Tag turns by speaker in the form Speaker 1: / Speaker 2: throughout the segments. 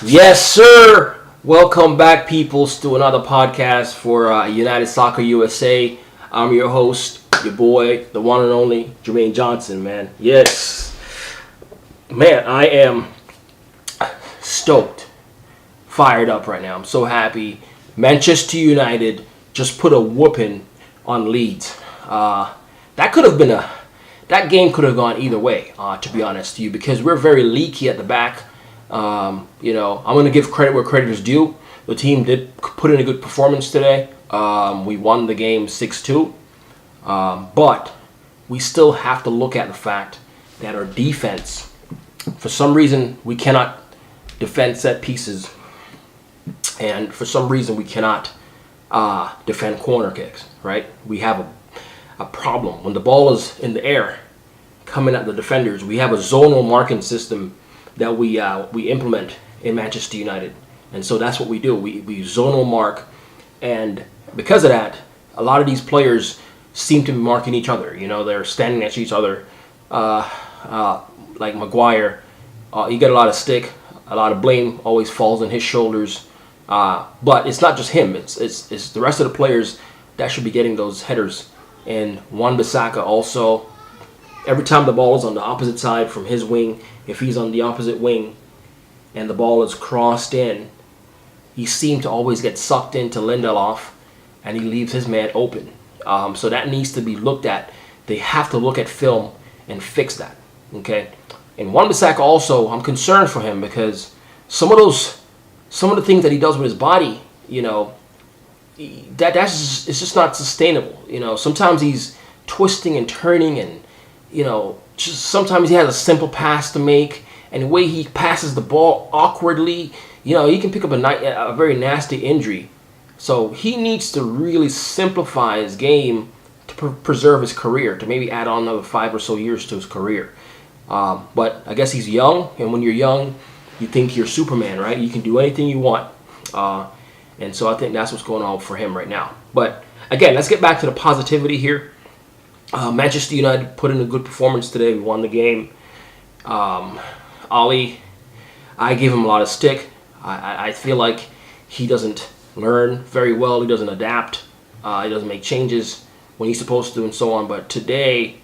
Speaker 1: Yes, sir. Welcome back, peoples, to another podcast for United Soccer USA. I'm your host, your boy, the one and only Jermaine Johnson, man. Yes. Man, I am stoked, fired up right now. I'm so happy. Manchester United just put a whooping on Leeds. That game could have gone either way, to be honest to you, because we're very leaky at the back. I'm going to give credit where credit is due. The team did put in a good performance today. We won the game 6-2. But we still have to look at the fact that our defense, for some reason, we cannot defend set pieces. And for some reason, we cannot defend corner kicks, right? We have a problem. When the ball is in the air, coming at the defenders, we have a zonal marking system that we implement in Manchester United. And so that's what we do. We zonal mark. And because of that, a lot of these players seem to be marking each other. You know, they're standing next to each other. Like Maguire, he got a lot of stick. A lot of blame always falls on his shoulders. But it's not just him. It's the rest of the players that should be getting those headers. And Wan-Bissaka also, every time the ball is on the opposite side from his wing, if he's on the opposite wing and the ball is crossed in, he seems to always get sucked into Lindelof and he leaves his man open. So that needs to be looked at. They have to look at film and fix that. Okay? And Wan-Bissaka also, I'm concerned for him because some of the things that he does with his body, it's just not sustainable. Sometimes he's twisting and turning and, just sometimes he has a simple pass to make, and the way he passes the ball awkwardly, he can pick up a very nasty injury. So he needs to really simplify his game to preserve his career, to maybe add on another 5 or so years to his career. But I guess he's young, and when you're young, you think you're Superman, right? You can do anything you want. And so I think that's what's going on for him right now. But again, let's get back to the positivity here. Manchester United put in a good performance today. We won the game. Ollie, I gave him a lot of stick. I feel like he doesn't learn very well. He doesn't adapt. He doesn't make changes when he's supposed to and so on. But today,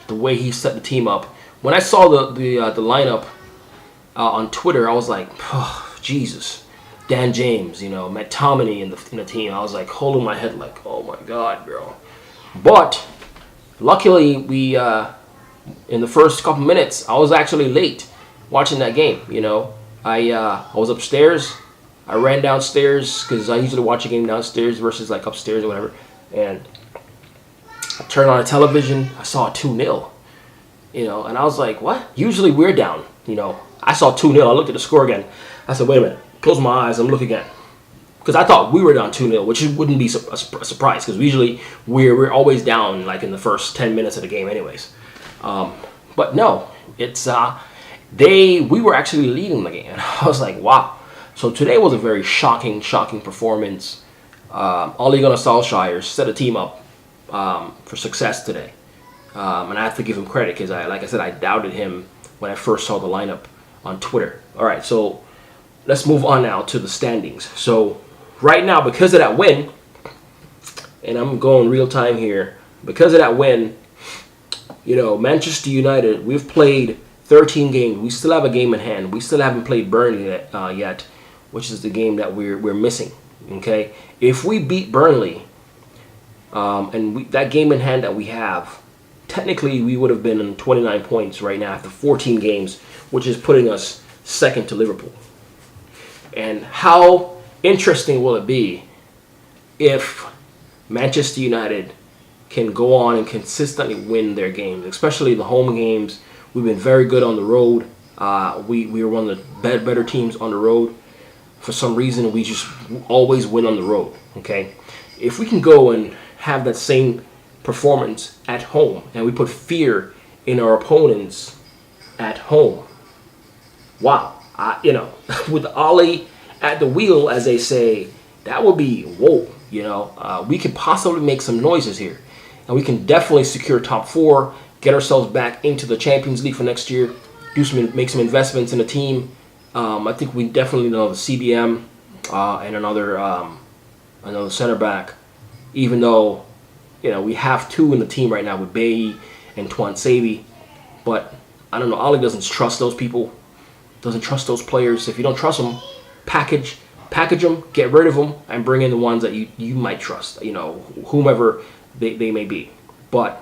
Speaker 1: the way he set the team up, when I saw the lineup on Twitter, I was like, oh, Jesus. Dan James, McTominay in the team. I was like holding my head like, oh my God, bro. But luckily, we in the first couple minutes, I was actually late watching that game. I was upstairs. I ran downstairs because I usually watch a game downstairs versus like upstairs or whatever. And I turned on the television. I saw 2-0. And I was like, what? Usually we're down. I saw 2-0. I looked at the score again. I said, wait a minute. Close my eyes and look again. Because I thought we were down 2-0, which wouldn't be a surprise because usually we're always down like in the first 10 minutes of the game anyways. But no, it's we were actually leading the game. And I was like, wow. So today was a very shocking performance. Ole Gunnar Solskjaer set a team up for success today. And I have to give him credit because, like I said, I doubted him when I first saw the lineup on Twitter. All right, so let's move on now to the standings. So right now, because of that win, and I'm going real time here, because of that win, Manchester United, we've played 13 games. We still have a game in hand. We still haven't played Burnley yet, which is the game that we're missing. Okay, if we beat Burnley, and that game in hand that we have, technically we would have been in 29 points right now after 14 games, which is putting us second to Liverpool. And how interesting will it be if Manchester United can go on and consistently win their games, especially the home games. We've been very good on the road. We are one of the better teams on the road. For some reason, we just always win on the road. Okay, if we can go and have that same performance at home, and we put fear in our opponents at home, wow. With Ollie at the wheel, as they say, that would be whoa. We could possibly make some noises here, and we can definitely secure top 4, get ourselves back into the Champions League for next year, make some investments in the team, I think we definitely know the CDM and another center back. Even though we have two in the team right now with Bay and Twan Savy, but I don't know. Ollie doesn't trust those people. Doesn't trust those players. If you don't trust them, package them, get rid of them, and bring in the ones that you might trust. Whomever they may be. But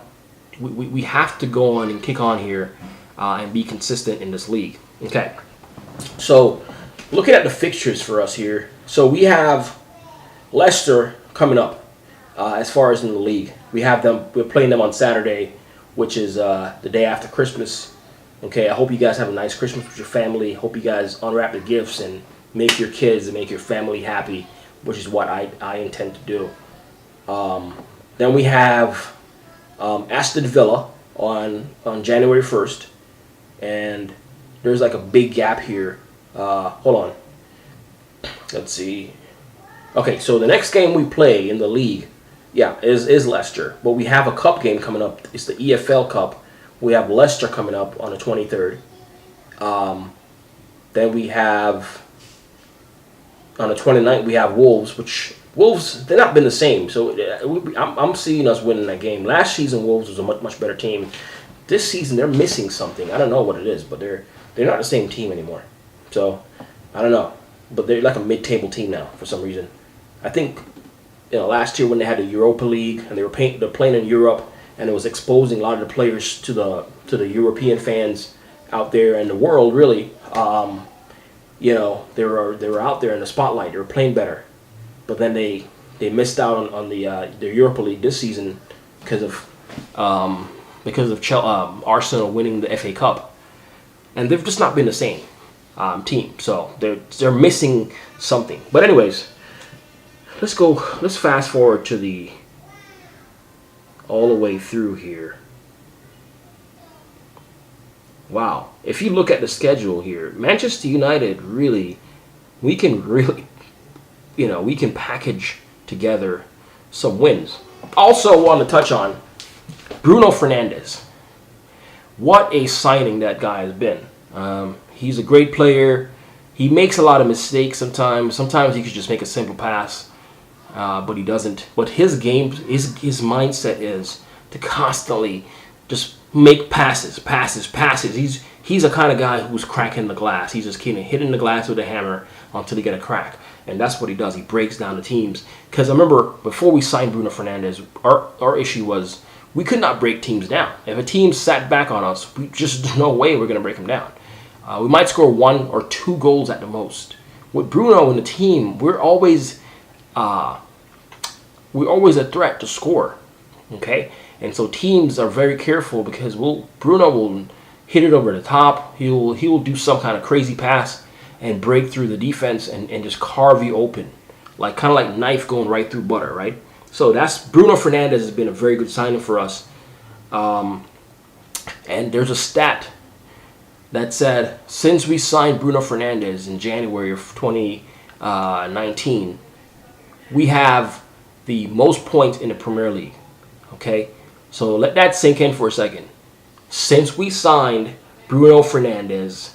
Speaker 1: we have to go on and kick on here and be consistent in this league. Okay. So, looking at the fixtures for us here. So, we have Leicester coming up as far as in the league. We're playing them on Saturday, which is the day after Christmas. Okay, I hope you guys have a nice Christmas with your family. Hope you guys unwrap the gifts and make your kids and make your family happy, which is what I intend to do. Then we have Aston Villa on January 1st. And there's like a big gap here. Hold on. Let's see. Okay, so the next game we play in the league, is Leicester. But we have a cup game coming up. It's the EFL Cup. We have Leicester coming up on the 23rd. Then we have, on the 29th, we have Wolves, which Wolves, they've not been the same. So I'm seeing us winning that game. Last season, Wolves was a much, much better team. This season, they're missing something. I don't know what it is, but they're not the same team anymore. So, I don't know. But they're like a mid-table team now for some reason. I think, last year when they had the Europa League and they're playing in Europe, and it was exposing a lot of the players to the European fans out there and the world, really. They were out there in the spotlight. They were playing better, but then they missed out on the Europa League this season because of Arsenal winning the FA Cup, and they've just not been the same team. So they're missing something. But anyways, let's fast forward to all the way through here. Wow. If you look at the schedule here, Manchester United we can package together some wins. Also want to touch on Bruno Fernandes. What a signing that guy has been. He's a great player. He makes a lot of mistakes sometimes. Sometimes he could just make a simple pass. But he doesn't. But his game, his mindset is to constantly just make passes. He's a kind of guy who's cracking the glass. He's just hitting the glass with a hammer until he get a crack. And that's what he does. He breaks down the teams. Because I remember before we signed Bruno Fernandes, our issue was we could not break teams down. If a team sat back on us, just no way we're going to break them down. We might score 1 or 2 goals at the most. With Bruno and the team, we're always a threat to score. Okay? And so teams are very careful because Bruno will hit it over the top. He will do some kind of crazy pass and break through the defense and just carve you open. Kind of like knife going right through butter, right? So Bruno Fernandes has been a very good signing for us. And there's a stat that said since we signed Bruno Fernandes in January of 2019, we have the most points in the Premier League. Okay? So let that sink in for a second. Since we signed Bruno Fernandes,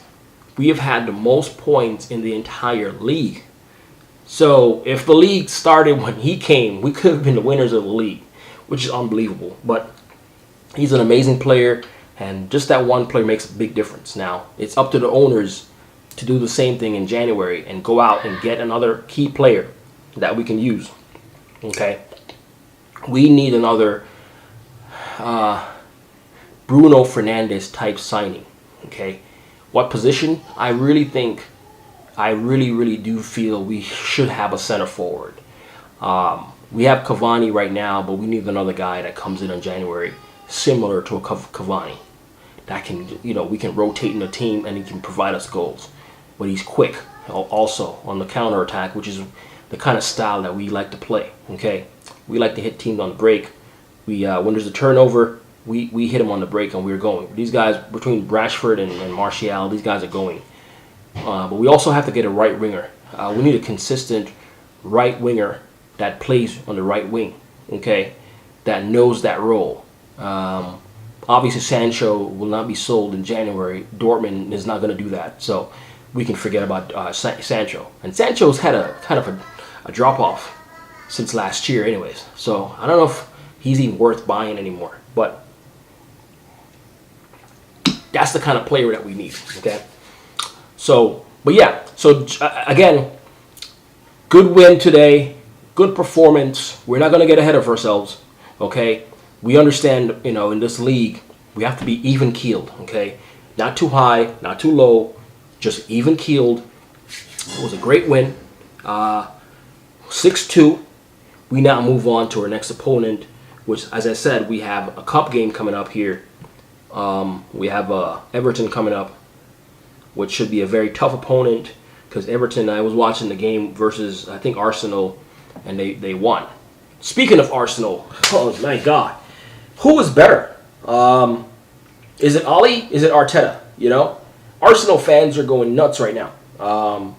Speaker 1: we have had the most points in the entire league. So if the league started when he came, we could have been the winners of the league, which is unbelievable. But he's an amazing player, and just that one player makes a big difference. Now, it's up to the owners to do the same thing in January and go out and get another key player that we can use. Okay? We need another Bruno Fernandes type signing. Okay? What position? I really do feel we should have a center forward. We have Cavani right now, but we need another guy that comes in January, similar to a Cavani. That can, we can rotate in the team and he can provide us goals. But he's quick also on the counterattack, which is the kind of style that we like to play. Okay? We like to hit teams on the break. When there's a turnover, we hit them on the break and we're going. These guys, between Rashford and Martial, these guys are going. But we also have to get a right winger. We need a consistent right winger that plays on the right wing, okay, that knows that role. Obviously, Sancho will not be sold in January. Dortmund is not going to do that. So we can forget about Sancho. And Sancho's had a kind of a drop off since last year, anyways. So I don't know if he's even worth buying anymore. But that's the kind of player that we need. Okay. So, but yeah. So again, good win today. Good performance. We're not going to get ahead of ourselves. Okay. We understand, in this league, we have to be even keeled. Okay. Not too high, not too low, just even keeled. It was a great win. 6-2. We now move on to our next opponent, which, as I said, we have a cup game coming up here. We have Everton coming up, which should be a very tough opponent because Everton, I was watching the game versus, I think, Arsenal, and they won. Speaking of Arsenal, oh my God, who is better? Is it Oli? Is it Arteta? Arsenal fans are going nuts right now.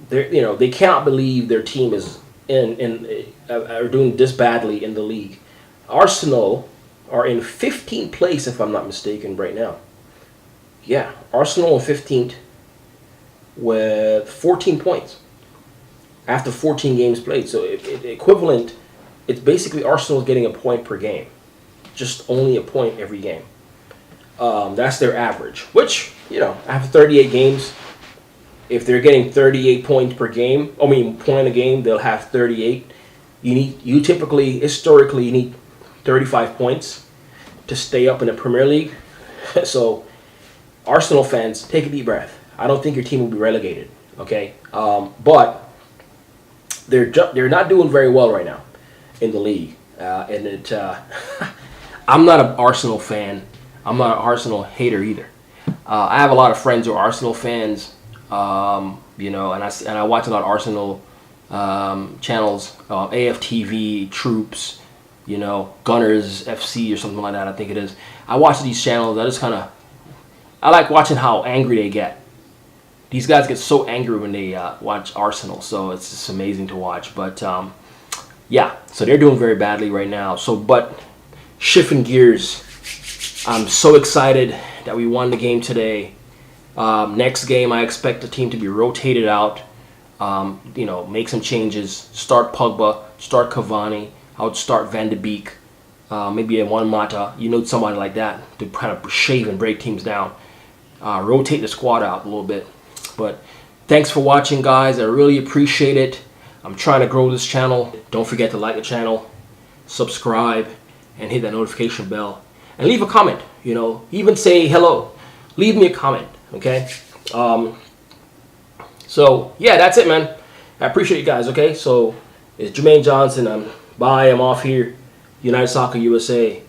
Speaker 1: They cannot believe their team is are doing this badly in the league. Arsenal are in 15th place, if I'm not mistaken, right now. Yeah, Arsenal in 15th with 14 points after 14 games played. So equivalent, it's basically Arsenal getting a point per game, just only a point every game. That's their average, which, after 38 games, if they're getting 38 points per game, point a game, they'll have 38. Historically, you need 35 points to stay up in the Premier League. So, Arsenal fans, take a deep breath. I don't think your team will be relegated, okay? But they're not doing very well right now in the league. I'm not an Arsenal fan. I'm not an Arsenal hater either. I have a lot of friends who are Arsenal fans, and I watch a lot of Arsenal channels, AFTV, Troops, Gunners FC or something like that, I think it is. I watch these channels. I like watching how angry they get. These guys get so angry when they watch Arsenal, so it's just amazing to watch. But yeah, so they're doing very badly right now. But shifting gears, I'm so excited that we won the game today. Next game, I expect the team to be rotated out. Make some changes. Start Pogba. Start Cavani. I would start Van de Beek. Maybe a Juan Mata. Somebody like that to kind of shave and break teams down. Rotate the squad out a little bit. But thanks for watching, guys. I really appreciate it. I'm trying to grow this channel. Don't forget to like the channel, subscribe, and hit that notification bell. And leave a comment, even say hello. Leave me a comment, okay? So, yeah, that's it, man. I appreciate you guys, okay? So, it's Jermaine Johnson. I'm off here. United Soccer USA.